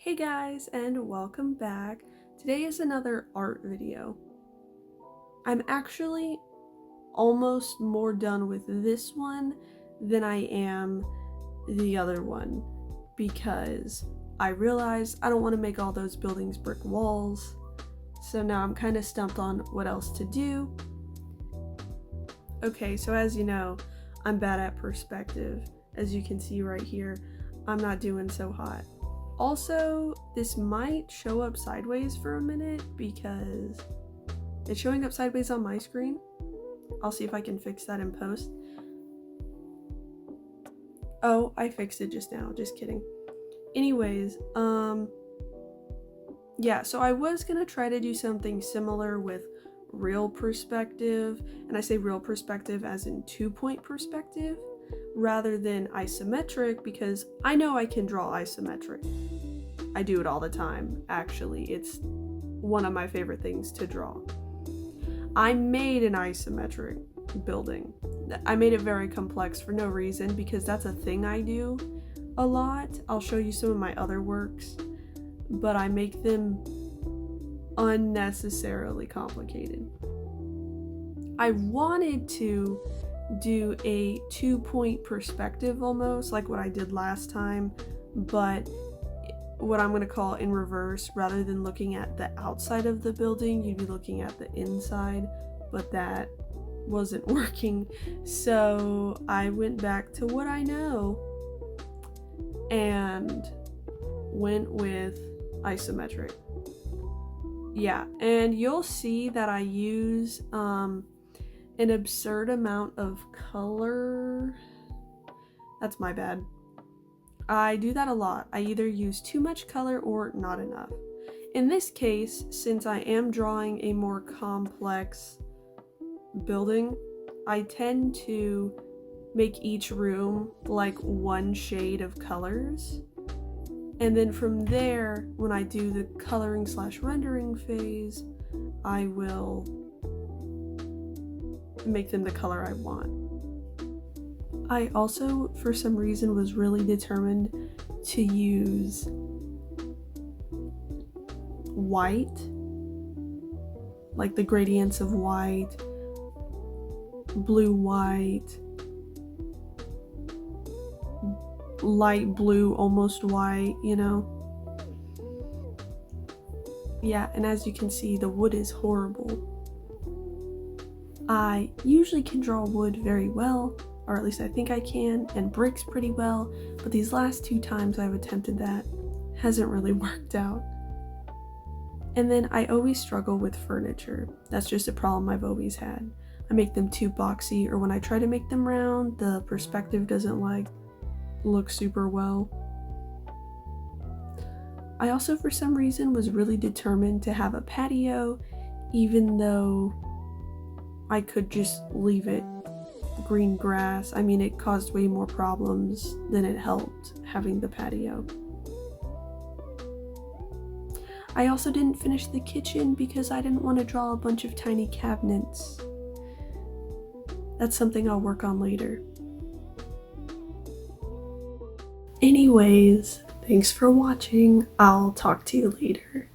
Hey guys, and welcome back. Today is another art video. I'm actually almost more done with this one than I am the other one because I realized I don't want to make all those buildings brick walls. So now I'm kind of stumped on what else to do. Okay, so as you know, I'm bad at perspective. As you can see right here, I'm not doing so hot. Also, this might show up sideways for a minute because it's showing up sideways on my screen. I'll see if I can fix that in post. Oh, I fixed it just now, just kidding. Anyways, yeah, so I was gonna try to do something similar with real perspective, and I say real perspective as in 2-point perspective, rather than isometric, because I know I can draw isometric. I do it all the time, actually. It's one of my favorite things to draw. I made an isometric building. I made it very complex for no reason, because that's a thing I do a lot. I'll show you some of my other works, but I make them unnecessarily complicated. I wanted to do a 2-point perspective almost like what I did last time, but what I'm going to call in reverse. Rather than looking at the outside of the building, you'd be looking at the inside, but that wasn't working. So I went back to what I know and went with isometric. Yeah, and you'll see that I use an absurd amount of color. That's my bad. I do that a lot. I either use too much color or not enough. In this case, since I am drawing a more complex building, I tend to make each room like one shade of colors. And then from there, when I do the coloring / rendering phase, I will make them the color I want. I also, for some reason, was really determined to use white, like the gradients of white, blue, white, light blue, almost white, you know? Yeah, and as you can see, the wood is horrible. I usually can draw wood very well, or at least I think I can, and bricks pretty well, but these last 2 times I've attempted that hasn't really worked out. And then I always struggle with furniture. That's just a problem I've always had. I make them too boxy, or when I try to make them round, the perspective doesn't look super well. I also, for some reason, was really determined to have a patio, even though I could just leave it green grass. I mean, it caused way more problems than it helped having the patio. I also didn't finish the kitchen because I didn't want to draw a bunch of tiny cabinets. That's something I'll work on later. Anyways, thanks for watching. I'll talk to you later.